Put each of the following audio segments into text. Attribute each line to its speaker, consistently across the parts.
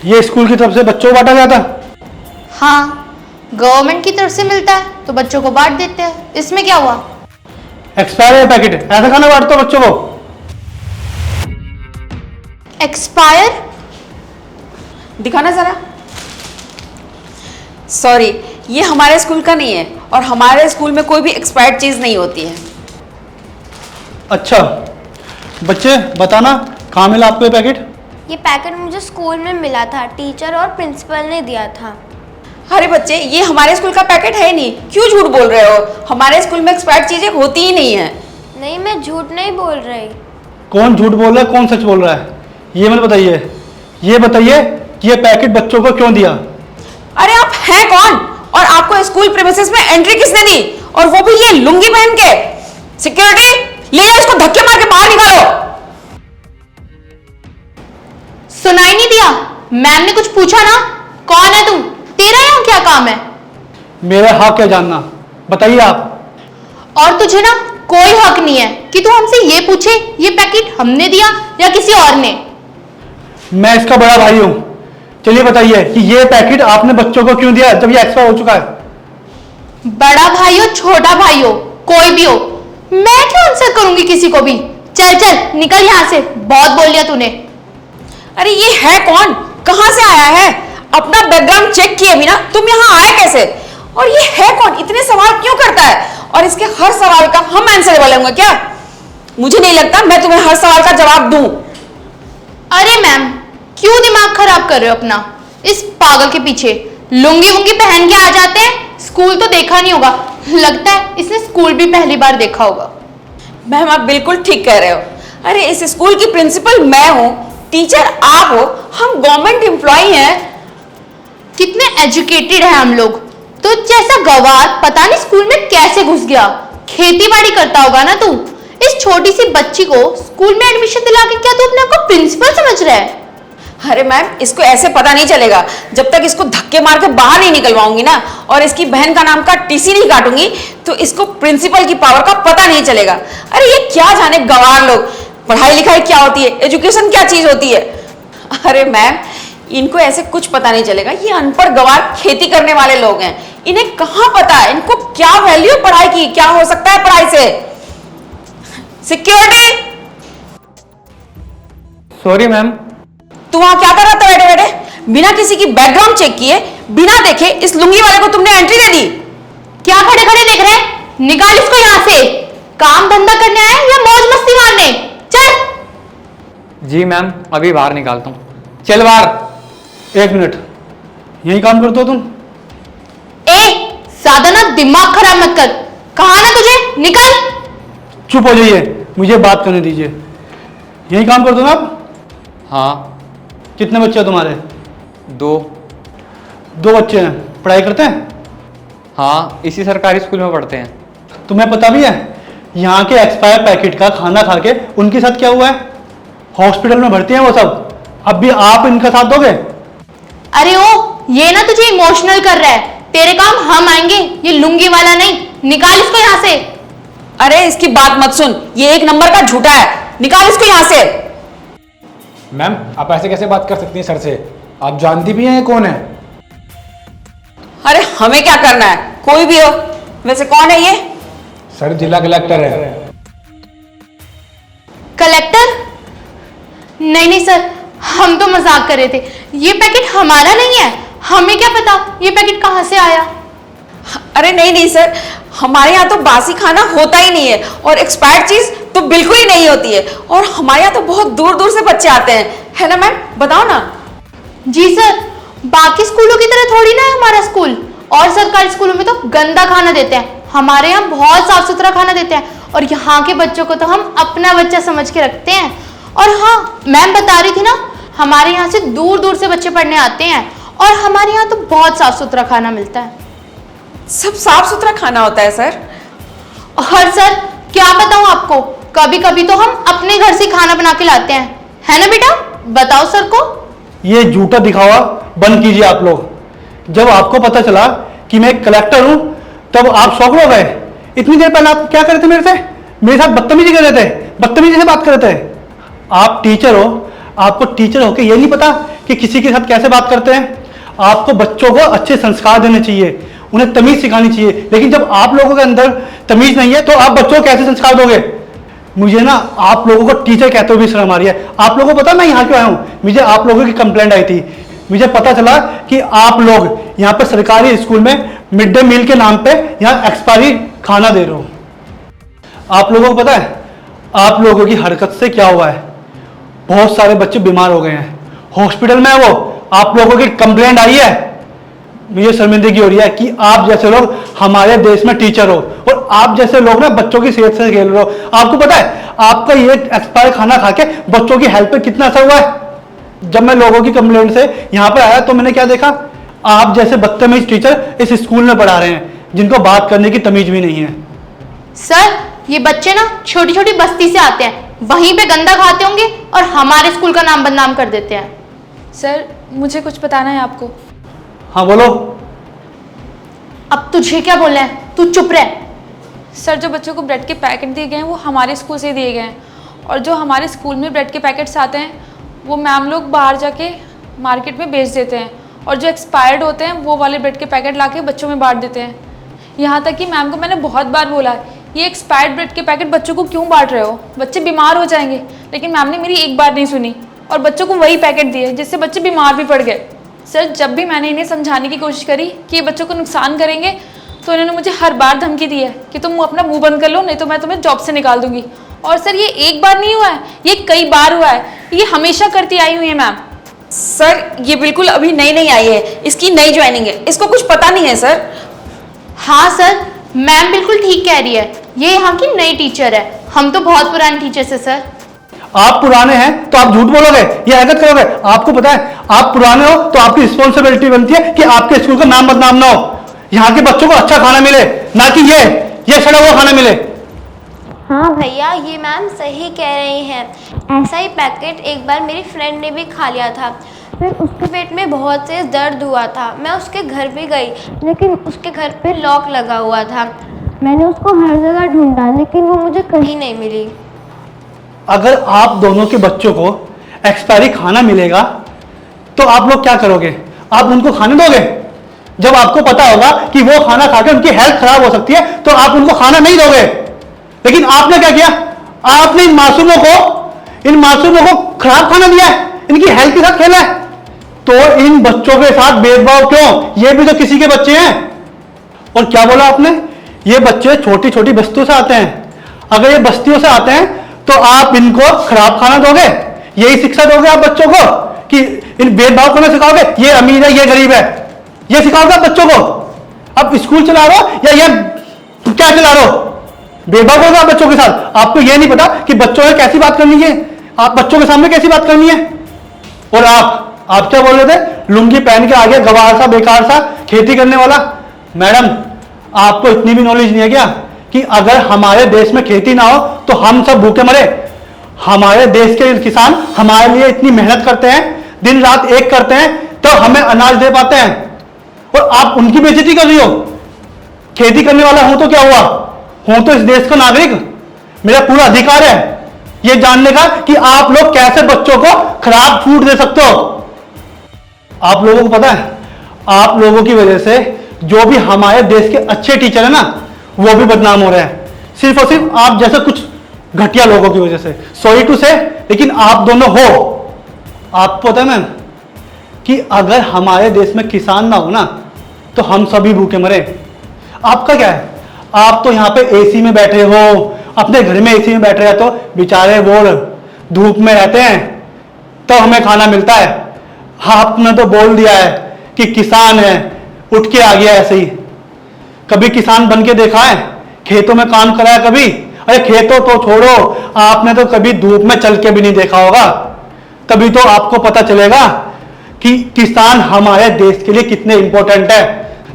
Speaker 1: ये स्कूल की तरफ से बच्चों को बांटा गया था?
Speaker 2: हाँ, गवर्नमेंट की तरफ से मिलता है तो बच्चों को बांट देते हैं, इसमें क्या हुआ?
Speaker 1: एक्सपायर है पैकेट, ऐसा खाना बांटते हो बच्चों को?
Speaker 2: एक्सपायर?
Speaker 3: दिखाना जरा। सॉरी, ये हमारे स्कूल का नहीं है और हमारे स्कूल में कोई भी एक्सपायर्ड चीज नहीं होती है।
Speaker 1: अच्छा, बच्चे बताना कहाँ मिला आपको ये पैकेट?
Speaker 4: ये पैकेट मुझे स्कूल में मिला था, टीचर और प्रिंसिपल ने दिया था।
Speaker 3: अरे बच्चे, ये हमारे स्कूल का पैकेट है ही नहीं, क्यों झूठ बोल रहे हो? हमारे स्कूल में एक्सपायर्ड चीजें होती ही नहीं है।
Speaker 4: नहीं, मैं झूठ नहीं बोल रही।
Speaker 1: कौन झूठ बोल रहा है, कौन सच बोल रहा है, ये मत बताइए। ये बताइए कि ये पैकेट बच्चों को क्यों दिया?
Speaker 3: अरे आप हैं कौन और आपको स्कूल प्रीमिसेस में एंट्री किसने दी, और वो भी ये लुंगी पहन के? सिक्योरिटी, ले इसको धक्के मार के बाहर निकालो।
Speaker 2: सुनाई नहीं दिया? मैम ने कुछ पूछा ना? कौन है तुम? तेरा यहाँ क्या काम है?
Speaker 1: मेरा हक है जानना, बताइए आप।
Speaker 2: और तुझे ना कोई हक नहीं है कि तू हमसे ये पूछे ये पैकेट हमने दिया या किसी और ने।
Speaker 1: मैं इसका बड़ा भाई हूं, चलिए बताइए कि ये पैकेट आपने बच्चों को क्यों दिया जब ये एक्सपायर हो चुका है?
Speaker 2: बड़ा भाई हो छोटा भाई हो कोई भी हो, मैं क्यों आंसर करूंगी किसी को भी? चल चल निकल यहाँ से, बहुत बोल लिया तूने।
Speaker 3: अरे ये है कौन, कहां से आया है? अपना बैकग्राउंड चेक किए बिना तुम यहाँ आए कैसे? और ये है कौन, इतने सवाल क्यों करता है? और इसके हर सवाल का हम आंसर बोलेंगे क्या? मुझे नहीं लगता मैं तुम्हें हर सवाल का जवाब दूं।
Speaker 2: अरे मैम, क्यों दिमाग खराब कर रहे हो अपना इस पागल के पीछे? लुंगी वुंगी पहन के आ जाते हैं, स्कूल तो देखा नहीं होगा, लगता है इसने स्कूल भी पहली बार देखा होगा।
Speaker 3: मैम आप बिल्कुल ठीक कह रहे हो। अरे इस स्कूल की प्रिंसिपल मैं हूँ, टीचर आप हो, हम गवर्नमेंट एम्प्लॉय हैं।
Speaker 2: कितने एजुकेटेड हैं हम लोग, तो जैसा गवार पता नहीं स्कूल में कैसे घुस गया। खेती बाड़ी करता होगा ना तू। इस छोटी सी बच्ची को स्कूल में एडमिशन दिला के क्या तू अपने आप को प्रिंसिपल समझ रहा है?
Speaker 3: अरे मैम, इसको ऐसे पता नहीं चलेगा जब तक इसको धक्के मार के बाहर नहीं निकलवाऊंगी ना, और इसकी बहन का नाम का टीसी नहीं काटूंगी, तो इसको प्रिंसिपल की पावर का पता नहीं चलेगा। अरे ये क्या जाने गंवार लोग, पढ़ाई लिखाई क्या होती है, एजुकेशन क्या चीज होती है। अरे मैम, इनको ऐसे कुछ पता नहीं चलेगा, ये अनपढ़ गंवार खेती करने वाले लोग हैं, इन्हें कहाँ पता है इनको क्या वैल्यू पढ़ाई की, क्या हो सकता है पढ़ाई से। Security,
Speaker 1: sorry ma'am.
Speaker 3: तू वहां क्या कर रहा था बैठे बैठे? बिना किसी की बैकग्राउंड चेक किए, बिना देखे इस लुंगी वाले को तुमने एंट्री दे दी?
Speaker 2: क्या खड़े खड़े देख रहे हैं? निकाल इसको यहाँ से। काम धंधा करने आया या मौज मस्ती मारने? चल।
Speaker 5: जी मैम, अभी बाहर निकालता हूँ।
Speaker 1: चल बाहर। एक मिनट, यही काम करते हो तुम?
Speaker 2: ज्यादा ना दिमाग खराब मत कर, कहा ना तुझे, निकल।
Speaker 1: चुप हो जाइए, मुझे बात करने दीजिए। यही काम करते हो ना आप?
Speaker 5: हाँ।
Speaker 1: कितने बच्चे हैं तुम्हारे?
Speaker 5: 2।
Speaker 1: 2 बच्चे हैं, पढ़ाई करते हैं?
Speaker 5: हाँ, इसी सरकारी स्कूल में पढ़ते हैं।
Speaker 1: तुम्हें पता भी है यहाँ के एक्सपायर पैकेट का खाना खा के उनके साथ क्या हुआ है? हॉस्पिटल में भर्ती हैं वो सब। अब भी आप इनका साथ दोगे?
Speaker 2: अरे ओ, ये ना तुझे इमोशनल कर रहा है, तेरे काम हम आएंगे, ये लुंगी वाला नहीं। निकाल इसको यहाँ से।
Speaker 3: अरे इसकी बात मत सुन, ये एक नंबर का झूठा है, निकाल इसको यहाँ से।
Speaker 6: मैम, आप ऐसे कैसे बात कर सकती हैं सर से? आप जानती भी हैं ये कौन है?
Speaker 3: अरे हमें क्या करना है, कोई भी हो। वैसे कौन है ये?
Speaker 6: सर, जिला कलेक्टर है।
Speaker 2: कलेक्टर? नहीं नहीं सर, हम तो मजाक कर रहे थे, ये पैकेट हमारा नहीं है, हमें क्या पता ये पैकेट कहाँ से आया।
Speaker 3: अरे नहीं नहीं सर, हमारे यहाँ तो बासी खाना होता ही नहीं है, और एक्सपायर्ड चीज तो बिल्कुल ही नहीं होती है, और हमारे यहाँ तो बहुत दूर दूर से बच्चे आते हैं, है ना मैम? बताओ ना।
Speaker 2: जी सर, बाकी स्कूलों की तरह थोड़ी ना है हमारा स्कूल, और सरकारी स्कूलों में तो गंदा खाना देते हैं, हमारे यहाँ बहुत साफ सुथरा खाना देते हैं, और यहाँ के बच्चों को तो हम अपना बच्चा समझ के रखते हैं। और हाँ, मैम बता रही थी ना, हमारे यहाँ से दूर दूर से बच्चे पढ़ने आते हैं, और हमारे यहाँ तो बहुत साफ सुथरा खाना मिलता है।
Speaker 3: सब साफ सुथरा खाना होता है सर?
Speaker 2: और सर क्या बताऊं आपको, कभी कभी तो हम अपने घर से खाना बना के लाते हैं, है ना बेटा? बताओ सर को।
Speaker 1: ये झूठा दिखावा बंद कीजिए आप लोग। जब आपको पता चला कि मैं कलेक्टर हूं तब आप शौक हो गए। इतनी देर पहले आप क्या कर रहे थे मेरे से? मेरे साथ बदतमीजी कर रहे थे, बदतमीजी से बात कर रहे थे। आप टीचर हो, आपको टीचर होके ये नहीं पता कि किसी के साथ कैसे बात करते हैं? आपको बच्चों को अच्छे संस्कार देने चाहिए, उन्हें तमीज सिखानी चाहिए। लेकिन जब आप लोगों के अंदर तमीज नहीं है तो आप बच्चों को कैसे संस्कार दोगे? मुझे ना आप लोगों को टीचर कहते हुए भी शर्म आ रही है। आप लोगों को पता मैं यहाँ क्यों आया हूँ? मुझे आप लोगों की कंप्लेंट आई थी। मुझे पता चला कि आप लोग यहाँ पे सरकारी स्कूल में मिड डे मील के नाम पे यहाँ एक्सपायरी खाना दे रहे हो। आप लोगों को पता है आप लोगों की हरकत से क्या हुआ है? बहुत सारे बच्चे बीमार हो गए हैं, हॉस्पिटल में है वो। आप लोगों की कंप्लेंट आई है। मुझे शर्मिंदगी हो रही है कि आप जैसे लोग हमारे देश में टीचर हो और आप जैसे लोग ना बच्चों की सेहत से खेल रहे हो। आपको पता है आपका ये एक्सपायर खाना खा के बच्चों की हेल्थ पे कितना असर हुआ है? जब मैं लोगों की कंप्लेंट से यहाँ पर आया तो मैंने क्या देखा? आप जैसे बदतमीज टीचर इस स्कूल में पढ़ा रहे हैं जिनको बात करने की तमीज भी नहीं है।
Speaker 2: सर ये बच्चे ना छोटी छोटी बस्ती से आते हैं, वहीं पे गंदा खाते होंगे और हमारे स्कूल का नाम बदनाम कर देते हैं।
Speaker 3: सर मुझे कुछ बताना है आपको।
Speaker 1: हाँ बोलो।
Speaker 2: अब तुझे क्या बोलना है? तू चुप रह।
Speaker 3: सर जो बच्चों को ब्रेड के पैकेट दिए गए हैं वो हमारे स्कूल से दिए गए हैं, और जो हमारे स्कूल में ब्रेड के पैकेट्स आते हैं वो मैम लोग बाहर जाके मार्केट में बेच देते हैं, और जो एक्सपायर्ड होते हैं वो वाले ब्रेड के पैकेट लाके बच्चों में बांट देते हैं। यहाँ तक कि मैम को मैंने बहुत बार बोला ये एक्सपायर्ड ब्रेड के पैकेट बच्चों को क्यों बांट रहे हो, बच्चे बीमार हो जाएंगे, लेकिन मैम ने मेरी एक बार नहीं सुनी और बच्चों को वही पैकेट दिए जिससे बच्चे बीमार भी पड़ गए। सर जब भी मैंने इन्हें समझाने की कोशिश करी कि ये बच्चों को नुकसान करेंगे तो इन्होंने मुझे हर बार धमकी दी है कि तुम अपना मुंह बंद कर लो नहीं तो मैं तुम्हें जॉब से निकाल दूंगी। और सर ये एक बार नहीं हुआ है, ये कई बार हुआ है, ये हमेशा करती आई हुई है मैम। सर ये बिल्कुल अभी नई नई आई है, इसकी नई ज्वाइनिंग है, इसको कुछ पता नहीं है सर।
Speaker 2: हाँ सर मैम बिल्कुल ठीक कह रही है, ये यहाँ की नई टीचर है, हम तो बहुत पुराने टीचर्स है सर।
Speaker 1: आप पुराने हैं तो आप झूठ बोलोगे, ये हरकत करोगे? आपको पता है आप पुराने हो तो आपकी रिस्पॉन्सिबिलिटी बनती है कि आपके स्कूल का नाम बदनाम ना हो, यहाँ के बच्चों को अच्छा खाना मिले, ना कि ये सड़ा हुआ खाना मिले।
Speaker 4: हाँ भैया ये मैम सही कह रही हैं। ऐसा ही पैकेट एक बार मेरी फ्रेंड ने भी खा लिया था, फिर उसके पेट में बहुत तेज दर्द हुआ था। मैं उसके घर भी गई लेकिन उसके घर पे लॉक लगा हुआ था। मैंने उसको हर जगह ढूंढा लेकिन वो मुझे कहीं नहीं मिली।
Speaker 1: अगर आप दोनों के बच्चों को एक्सपायरी खाना मिलेगा तो आप लोग क्या करोगे? आप उनको खाने दोगे? जब आपको पता होगा कि वो खाना खाकर उनकी हेल्थ खराब हो सकती है तो आप उनको खाना नहीं दोगे। लेकिन आपने क्या किया? आपने इन मासूमों को खराब खाना दिया है, इनकी हेल्थ के साथ खेला है। तो इन बच्चों के साथ भेदभाव क्यों? ये भी तो किसी के बच्चे हैं। और क्या बोला आपने? ये बच्चे छोटी छोटी बस्तियों से आते हैं। अगर ये बस्तियों से आते हैं तो आप इनको खराब खाना दोगे? यही शिक्षा दोगे आप बच्चों को कि इन भेदभाव करना सिखाओगे? ये अमीर है ये गरीब है, ये सिखाओगे आप बच्चों को? आप स्कूल चला रहे हो या ये क्या चला रहे हो? भेदभाव करोगे आप बच्चों के साथ? आपको ये नहीं पता कि बच्चों से कैसी बात करनी है, आप बच्चों के सामने कैसी बात करनी है? और आप क्या बोल रहे थे? लुंगी पहन के आ गया गवार सा बेकार सा खेती करने वाला। मैडम आपको इतनी भी नॉलेज नहीं है क्या कि अगर हमारे देश में खेती ना हो तो हम सब भूखे मरे? हमारे देश के किसान हमारे लिए इतनी मेहनत करते हैं, दिन रात एक करते हैं तो हमें अनाज दे पाते हैं, और आप उनकी बेइज्जती कर रही हो। खेती करने वाला हूं तो क्या हुआ? हूं तो इस देश का नागरिक, मेरा पूरा अधिकार है यह जानने का कि आप लोग कैसे बच्चों को खराब फूड दे सकते हो। आप लोगों को पता है आप लोगों की वजह से जो भी हमारे देश के अच्छे टीचर है ना वो भी बदनाम हो रहे हैं, सिर्फ और सिर्फ आप जैसे कुछ घटिया लोगों की वजह से। सॉरी टू से, लेकिन आप दोनों हो। आपको पता है मैम कि अगर हमारे देश में किसान ना हो ना तो हम सभी भूखे मरे। आपका क्या है? आप तो यहाँ पे एसी में बैठे हो, अपने घर में एसी में बैठे रहते हो, बेचारे वो धूप में रहते हैं तो हमें खाना मिलता है। आपने तो बोल दिया है कि किसान है, उठ के आ गया ऐसे ही। कभी किसान बन के देखा है? खेतों में काम करा है कभी? अरे खेतों तो छोड़ो, आपने तो कभी धूप में चल के भी नहीं देखा होगा। तभी तो आपको पता चलेगा कि किसान हमारे देश के लिए कितने इंपॉर्टेंट है,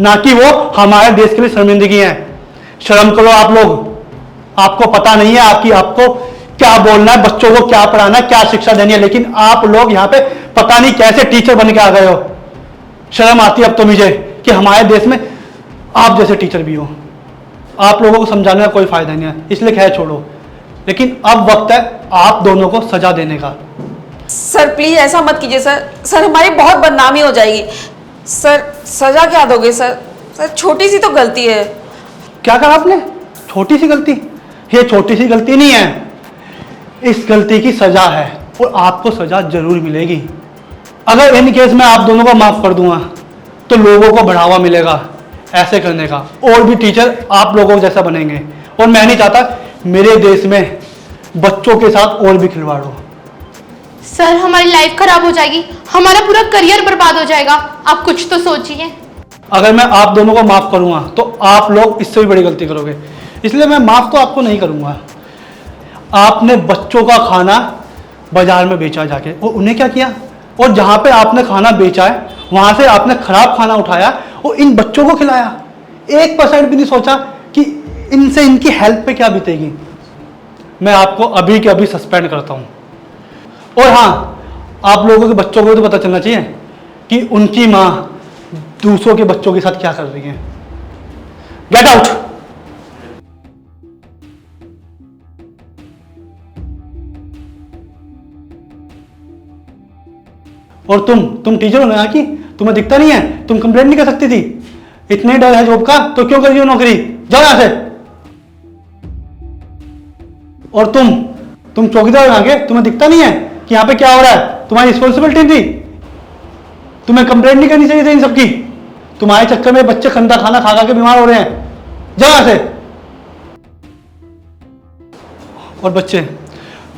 Speaker 1: ना कि वो हमारे देश के लिए शर्मिंदगी है। शर्म करो आप लोग। आपको पता नहीं है आपको क्या बोलना है, बच्चों को क्या पढ़ाना है, क्या शिक्षा देनी है, लेकिन आप लोग यहाँ पे पता नहीं कैसे टीचर बन के आ गए हो। शर्म आती है अब तो मुझे कि हमारे देश में आप जैसे टीचर भी हो। आप लोगों को समझाने का कोई फायदा नहीं है, इसलिए खैर छोड़ो। लेकिन अब वक्त है आप दोनों को सजा देने का।
Speaker 3: सर प्लीज ऐसा मत कीजिए सर। सर हमारी बहुत बदनामी हो जाएगी। सर सजा क्या दोगे सर? सर छोटी सी तो गलती है।
Speaker 1: क्या कहा आपने? छोटी सी गलती? ये छोटी सी गलती नहीं है, इस गलती की सजा है और आपको सजा जरूर मिलेगी। अगर इन केस में आप दोनों को माफ कर दूंगा तो लोगों को बढ़ावा मिलेगा ऐसे करने का, और भी टीचर आप लोगों जैसा बनेंगे, और मैं नहीं चाहता मेरे देश में बच्चों के साथ और भी खिलवाड़ हो।
Speaker 2: सर हमारी लाइफ खराब हो जाएगी, हमारा पूरा करियर बर्बाद हो जाएगा। आप कुछ तो सोचिए।
Speaker 1: अगर मैं आप दोनों को माफ करूंगा तो आप लोग इससे भी बड़ी गलती करोगे, इसलिए मैं माफ तो आपको नहीं करूंगा। आपने बच्चों का खाना बाजार में बेचा जाके, और उन्हें क्या किया? और जहां पे आपने खाना बेचा है वहां से आपने खराब खाना उठाया और इन बच्चों को खिलाया। 1% भी नहीं सोचा कि इनसे इनकी हेल्थ पे क्या बीतेगी। मैं आपको अभी के अभी सस्पेंड करता हूं। और हाँ, आप लोगों के बच्चों को तो पता चलना चाहिए कि उनकी माँ दूसरों के बच्चों के साथ क्या कर रही है। Get out. और तुम टीचर हो ना यहाँ की, तुम्हें दिखता नहीं है? तुम कंप्लेंट नहीं कर सकती थी? इतने डर है जॉब का तो क्यों कर रही हो नौकरी? जाओ यहां से। और तुम चौकीदार हो यहाँ के, तुम्हें दिखता नहीं है कि यहाँ पे क्या हो रहा है? तुम्हारी रिस्पॉन्सिबिलिटी थी, तुम्हें कंप्लेंट नहीं करनी चाहिए थी इन सबकी। तुम्हारे चक्कर में बच्चे गंदा खाना खा खा के बीमार हो रहे हैं। जाओ यहां से। और बच्चे,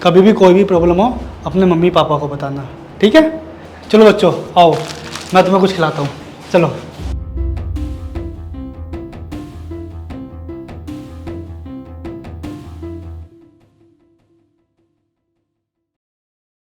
Speaker 1: कभी भी कोई भी प्रॉब्लम हो अपने मम्मी पापा को बताना, ठीक है? चलो बच्चों आओ, मैं तुम्हें कुछ खिलाता हूँ, चलो।